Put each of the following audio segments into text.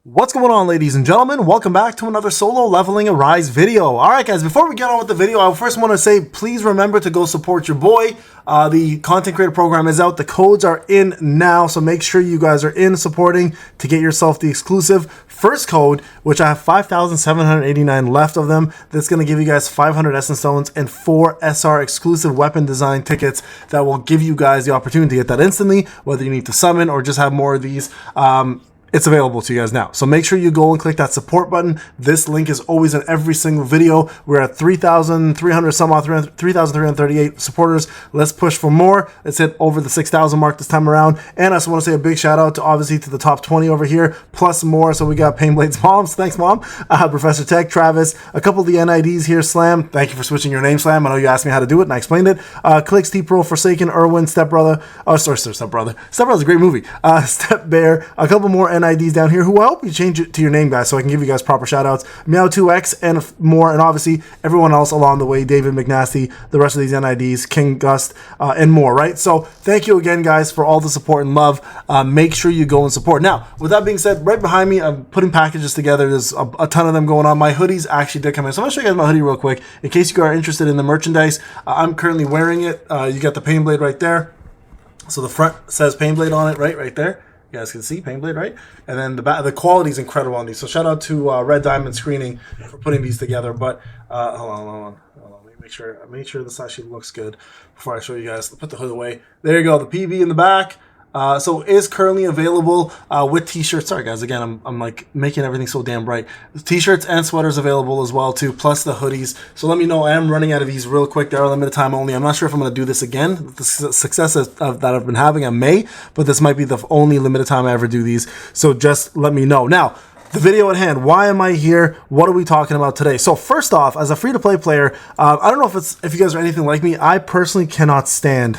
What's going on, ladies and gentlemen? Welcome back to another solo leveling Arise video. Alright guys, before we get on with the video, I first want to say please remember to go support your boy. The content creator program is out. The codes are in now, so make sure you guys are in supporting to get yourself the exclusive first code, which I have 5,789 left of them. That's going to give you guys 500 Essence Stones and 4 SR exclusive weapon design tickets that will give you guys the opportunity to get that instantly, whether you need to summon or just have more of these. It's available to you guys now. So make sure you go and click that support button. This link is always in every single video. We're at 3,300 some odd, 3,338 supporters. Let's push for more. Let's hit over the 6,000 mark this time around. And I just want to say a big shout out to obviously to the top 20 over here, plus more. So we got Payneblade's moms. Thanks, Mom. Professor Tech, Travis, a couple of the NIDs here. Slam, thank you for switching your name, Slam. I know you asked me how to do it and I explained it. Clicks, T-Pro, Forsaken, Irwin, Stepbrother. Oh, sorry, Stepbrother. Stepbrother's a great movie. Step Bear, a couple more NIDs down here who I hope you change it to your name, guys, so I can give you guys proper shout outs. Meow2X and more, and obviously everyone else along the way, David McNasty, the rest of these NIDs, King Gust, and more, right? So thank you again, guys, for all the support and love. Make sure you go and support. Now, with that being said, right behind me, I'm putting packages together. There's a ton of them going on. My hoodies actually did come in, so I'm gonna show you guys my hoodie real quick in case you are interested in the merchandise. I'm currently wearing it. You got the Payneblade right there. So the front says Payneblade on it, right there. You guys can see Payneblade, right? And then the quality is incredible on these. So shout out to Red Diamond Screening for putting these together. But hold on. Let me make sure this actually looks good before I show you guys. Put the hood away. There you go. The PB in the back. So is currently available with t-shirts. Sorry guys, again, I'm like making everything so damn bright. T-shirts and sweaters available as well too, plus the hoodies. So let me know. I am running out of these real quick. They are limited time only. I'm not sure if I'm going to do this again. The success that I've been having, I may, but this might be the only limited time I ever do these. So just let me know. Now, the video at hand. Why am I here? What are we talking about today? So first off, as a free-to-play player, I don't know if you guys are anything like me. I personally cannot stand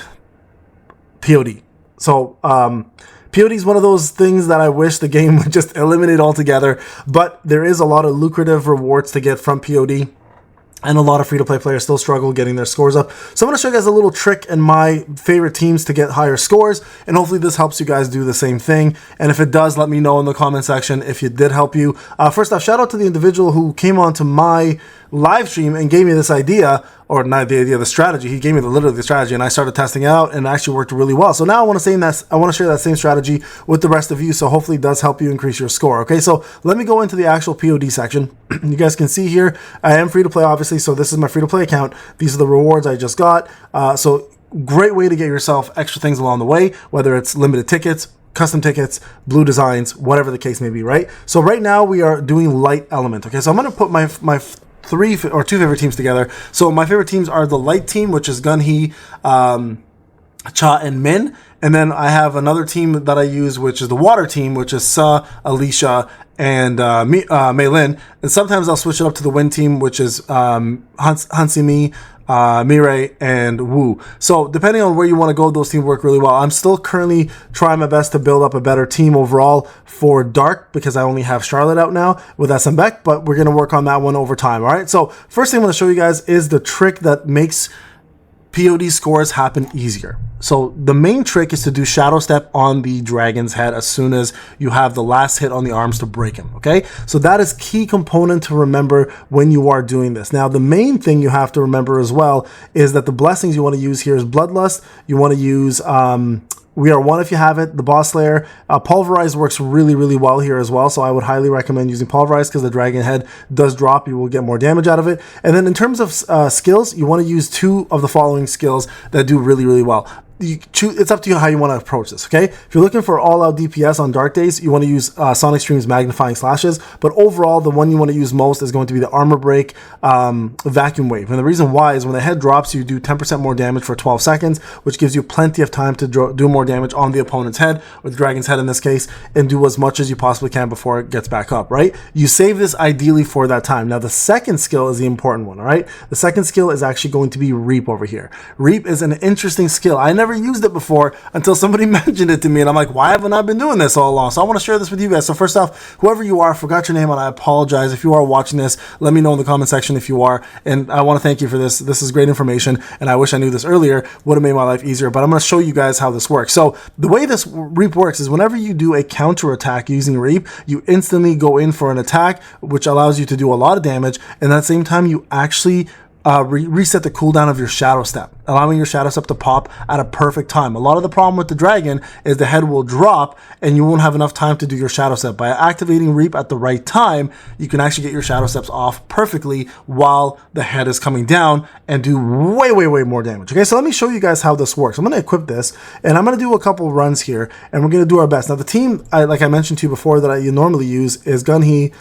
POD. So, POD is one of those things that I wish the game would just eliminate altogether, but there is a lot of lucrative rewards to get from POD, and a lot of free-to-play players still struggle getting their scores up. So I'm going to show you guys a little trick and my favorite teams to get higher scores, and hopefully this helps you guys do the same thing. And if it does, let me know in the comment section if it did help you. First off, shout out to the individual who came onto my live stream and gave me this idea, or not the idea, the strategy. He gave me literally the strategy, and I started testing it out, and it actually worked really well. So now I want to share that same strategy with the rest of you, so hopefully it does help you increase your score. Okay, so let me go into the actual POD section. You guys can see here, I am free to play, obviously, so this is my free to play account. These are the rewards I just got. So great way to get yourself extra things along the way, whether it's limited tickets, custom tickets, blue designs, whatever the case may be, right? So right now we are doing light element. Okay, so I'm going to put my two favorite teams together. So my favorite teams are the light team, which is Gunhee, Cha, and Min. And then I have another team that I use, which is the water team, which is Sa, Alicia, and Meilin. And sometimes I'll switch it up to the wind team, which is Hansimi, Mirai, and Wu. So depending on where you want to go, those teams work really well. I'm still currently trying my best to build up a better team overall for Dark, because I only have Charlotte out now with SMBek, but we're going to work on that one over time. All right, so first thing I'm going to show you guys is the trick that makes POD scores happen easier. So the main trick is to do Shadow Step on the dragon's head as soon as you have the last hit on the arms to break him, okay? So that is key component to remember when you are doing this. Now, the main thing you have to remember as well is that the blessings you want to use here is Bloodlust. You want to use We Are One if you have it, the Boss Slayer. Pulverize works really, really well here as well, so I would highly recommend using Pulverize because the dragon head does drop. You will get more damage out of it. And then in terms of skills, you want to use 2 of the following skills that do really, really well. It's up to you how you want to approach this, okay? If you're looking for all-out DPS on dark days, you want to use Sonic Stream's Magnifying Slashes, but overall, the one you want to use most is going to be the Armor Break Vacuum Wave. And the reason why is when the head drops, you do 10% more damage for 12 seconds, which gives you plenty of time to do more damage on the opponent's head, or the dragon's head in this case, and do as much as you possibly can before it gets back up, right? You save this ideally for that time. Now, the second skill is the important one, all right? The second skill is actually going to be Reap over here. Reap is an interesting skill. I never never used it before until somebody mentioned it to me, and I'm like, why haven't I been doing this all along? So I want to share this with you guys. So first off, whoever you are, I forgot your name, and I apologize. If you are watching this, let me know in the comment section if you are, and I want to thank you for this. This is great information, and I wish I knew this earlier. Would have made my life easier, but I'm going to show you guys how this works. So the way this Reap works is whenever you do a counter attack using Reap, you instantly go in for an attack, which allows you to do a lot of damage, and at the same time, you actually reset the cooldown of your Shadow Step, allowing your Shadow Step to pop at a perfect time. A lot of the problem with the dragon is the head will drop and you won't have enough time to do your Shadow Step. By activating Reap at the right time, you can actually get your Shadow Steps off perfectly while the head is coming down and do way, way, way more damage. Okay, so let me show you guys how this works. I'm going to equip this and I'm going to do a couple runs here and we're going to do our best. Now the team, like I mentioned to you before, that I normally use is Gunhee,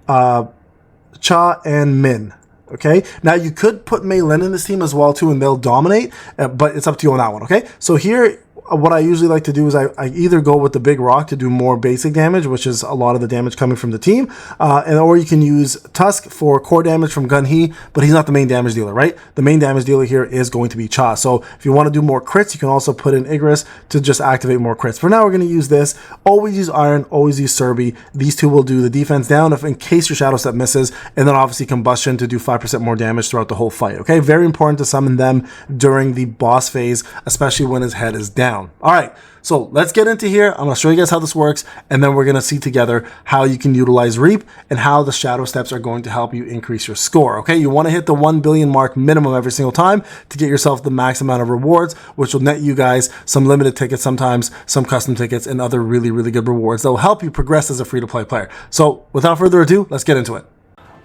Cha, and Min. Okay, now you could put Meilin in this team as well too, and they'll dominate, but it's up to you on that one. Okay, so here, what I usually like to do is I either go with the big rock to do more basic damage, which is a lot of the damage coming from the team, or you can use Tusk for core damage from Gunhee, but he's not the main damage dealer, right? The main damage dealer here is going to be Cha. So if you want to do more crits, you can also put in Igris to just activate more crits. For now, we're going to use this. Always use Iron, always use Serbi. These two will do the defense down in case your Shadow Step misses, and then obviously Combustion to do 5% more damage throughout the whole fight. Okay, very important to summon them during the boss phase, especially when his head is down. All right, so let's get into here. I'm going to show you guys how this works, and then we're going to see together how you can utilize Reap and how the Shadow Steps are going to help you increase your score. Okay, you want to hit the 1 billion mark minimum every single time to get yourself the max amount of rewards, which will net you guys some limited tickets, sometimes some custom tickets, and other really, really good rewards that will help you progress as a free-to-play player. So without further ado, let's get into it.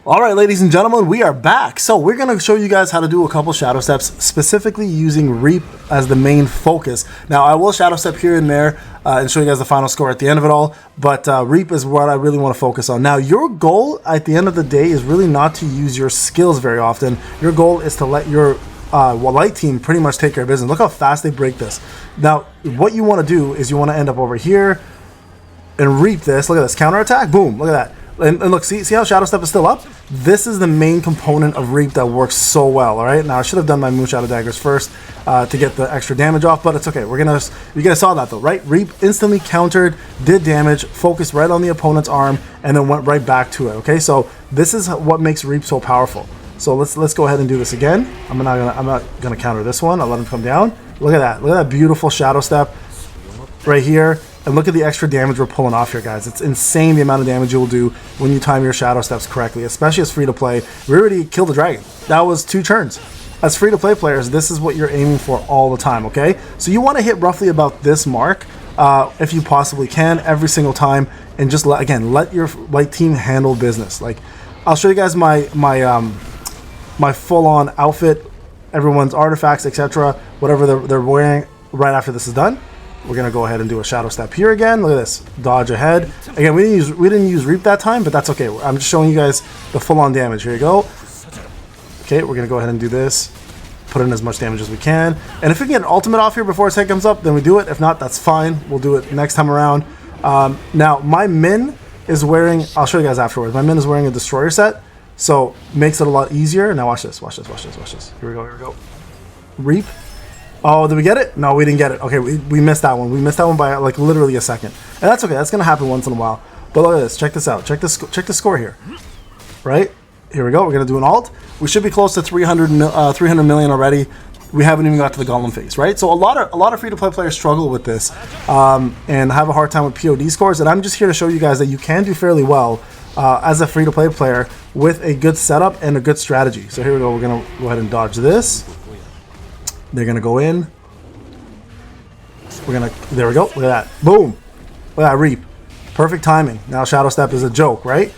All right, ladies and gentlemen, we are back. So we're going to show you guys how to do a couple Shadow Steps, specifically using Reap as the main focus. Now, I will Shadow Step here and there and show you guys the final score at the end of it all, but Reap is what I really want to focus on. Now, your goal at the end of the day is really not to use your skills very often. Your goal is to let your light team pretty much take care of business. Look how fast they break this. Now, what you want to do is you want to end up over here and Reap this. Look at this, counter attack, boom, look at that. And look, see how Shadow Step is still up? This is the main component of Reap that works so well, all right? Now, I should have done my Moon Shadow Daggers first to get the extra damage off, but it's okay. You guys saw that though, right? Reap instantly countered, did damage, focused right on the opponent's arm, and then went right back to it, okay? So this is what makes Reap so powerful. So let's go ahead and do this again. I'm not gonna counter this one. I'll let him come down. Look at that. Look at that beautiful Shadow Step right here. And look at the extra damage we're pulling off here, guys. It's insane the amount of damage you will do when you time your Shadow Steps correctly, especially as free-to-play. We already killed the dragon. That was 2 turns. As free-to-play players, this is what you're aiming for all the time, okay? So you want to hit roughly about this mark, if you possibly can, every single time, and just, let your light team handle business. Like, I'll show you guys my full-on outfit, everyone's artifacts, etc., whatever they're wearing right after this is done. We're gonna go ahead and do a Shadow Step here again. Look at this, dodge ahead. Again, we didn't use Reap that time, but that's okay. I'm just showing you guys the full-on damage. Here you go. Okay, we're gonna go ahead and do this. Put in as much damage as we can. And if we can get an ultimate off here before his head comes up, then we do it. If not, that's fine. We'll do it next time around. Now, my Min is wearing, I'll show you guys afterwards. My Min is wearing a Destroyer set, so makes it a lot easier. Now watch this, watch this, watch this, watch this. Here we go, here we go. Reap. Oh, did we get it? No, we didn't get it. Okay, we missed that one. We missed that one by like literally a second. And that's okay. That's going to happen once in a while. But look at this. Check this out. Check the score here. Right? Here we go. We're going to do an alt. We should be close to 300 million already. We haven't even got to the Golem phase, right? So a lot of free-to-play players struggle with this and have a hard time with POD scores. And I'm just here to show you guys that you can do fairly well as a free-to-play player with a good setup and a good strategy. So here we go. We're going to go ahead and dodge this. They're going to go in. There we go. Look at that. Boom. Look at that Reap. Perfect timing. Now Shadow Step is a joke, right?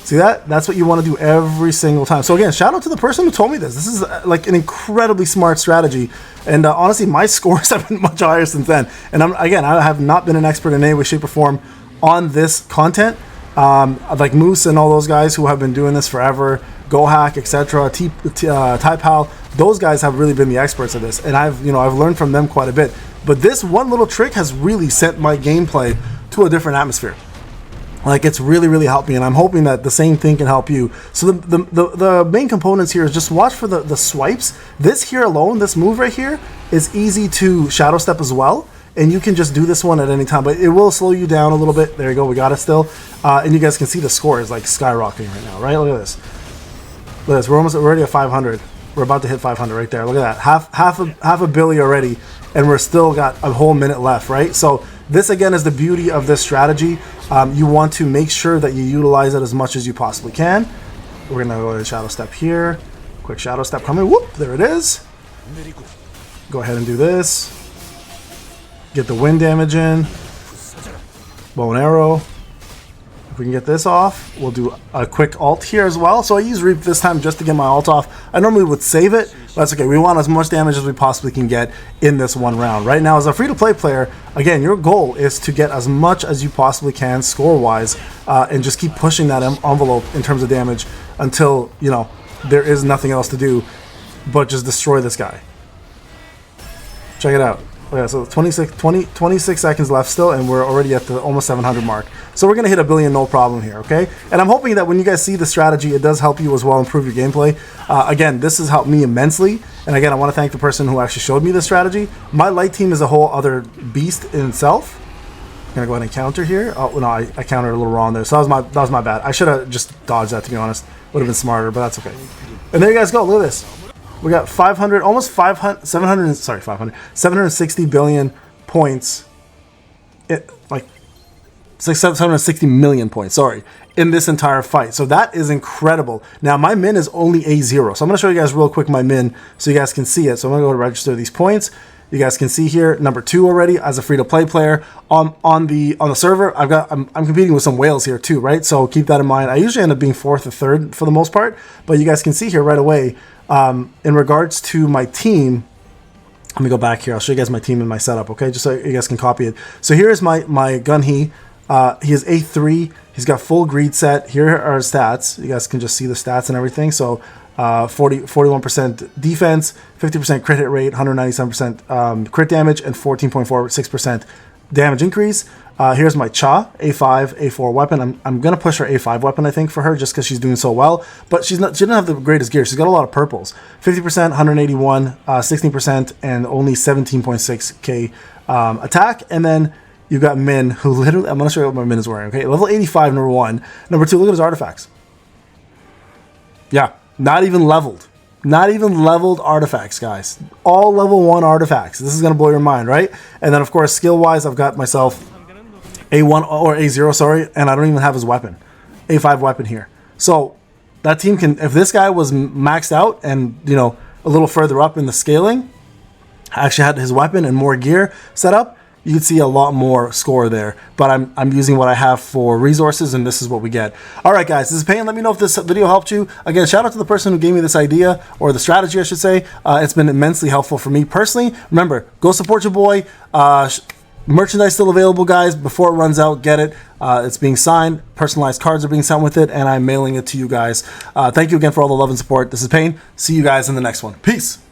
See that? That's what you want to do every single time. So again, shout out to the person who told me this. This is like an incredibly smart strategy. And honestly, my scores have been much higher since then. And I have not been an expert in any way, shape, or form on this content. Like Moose and all those guys who have been doing this forever, GoHack, etc., TypeHal, those guys have really been the experts of this, and I've learned from them quite a bit. But this one little trick has really sent my gameplay to a different atmosphere. Like, it's really, really helped me, and I'm hoping that the same thing can help you. So the main components here is just watch for the swipes. This here alone, this move right here, is easy to shadow step as well, and you can just do this one at any time, but it will slow you down a little bit. There you go, we got it still. And you guys can see the score is like skyrocketing right now, right? Look at this. Look at this, we're already at 500. We're about to hit 500 right there. Look at that, half a billy already, and we're still got a whole minute left, right? So this again is the beauty of this strategy. You want to make sure that you utilize it as much as you possibly can. We're gonna go ahead and shadow step here. Quick shadow step coming. Whoop! There it is. Go ahead and do this. Get the wind damage in. Bow and arrow. If we can get this off, we'll do a quick alt here as well. So I use Reap this time just to get my alt off. I normally would save it, but that's okay. We want as much damage as we possibly can get in this one round. Right now, as a free-to-play player, again, your goal is to get as much as you possibly can score-wise, and just keep pushing that envelope in terms of damage until, you know, there is nothing else to do but just destroy this guy. Check it out. Yeah, so 26 seconds left still, and we're already at the almost 700 mark. So we're going to hit a billion no problem here, okay? And I'm hoping that when you guys see the strategy, it does help you as well improve your gameplay. Again, this has helped me immensely. And again, I want to thank the person who actually showed me this strategy. My light team is a whole other beast in itself. I'm going to go ahead and counter here. Oh, no, I countered a little wrong there. So that was my bad. I should have just dodged that, to be honest. Would have been smarter, but that's okay. And there you guys go. Look at this. We got 500, almost 500, 700, sorry, 500, 760 billion points. Like 760 million points, sorry, in this entire fight. So that is incredible. Now, my min is only A0. So I'm going to show you guys real quick my min so you guys can see it. So I'm going to go to register these points. You guys can see here, number 2 already as a free-to-play player. On the server, I'm competing with some whales here too, right? So keep that in mind. I usually end up being 4th or 3rd for the most part, but you guys can see here right away, in regards to my team, let me go back here. I'll show you guys my team and my setup, okay? Just so you guys can copy it. So here is my gun. He is A3. He's got full greed set. Here are his stats. You guys can just see the stats and everything. So 41% defense, 50% crit hit rate, 197% crit damage, and 14.46% damage increase. Here's my Cha, A5, A4 weapon. I'm gonna push her A5 weapon, I think, for her, just because she's doing so well. But she didn't have the greatest gear. She's got a lot of purples. 50%, 181, 16%, and only 17.6k attack. And then you've got Min, who literally, I'm gonna show you what my Min is wearing. Okay, level 85, number 1. Number 2, look at his artifacts. Yeah, not even leveled. Not even leveled artifacts, guys. All level 1 artifacts. This is going to blow your mind, right? And then, of course, skill-wise, I've got myself A1 or A0, sorry, and I don't even have his weapon. A5 weapon here. So that team can, if this guy was maxed out and, you know, a little further up in the scaling, actually had his weapon and more gear set up, you can see a lot more score there. But I'm using what I have for resources, and this is what we get. All right, guys, this is Payne. Let me know if this video helped you. Again, shout out to the person who gave me this idea, or the strategy, I should say. It's been immensely helpful for me personally. Remember, go support your boy. Merchandise still available, guys. Before it runs out, get it. It's being signed. Personalized cards are being sent with it, and I'm mailing it to you guys. Thank you again for all the love and support. This is Payne. See you guys in the next one. Peace.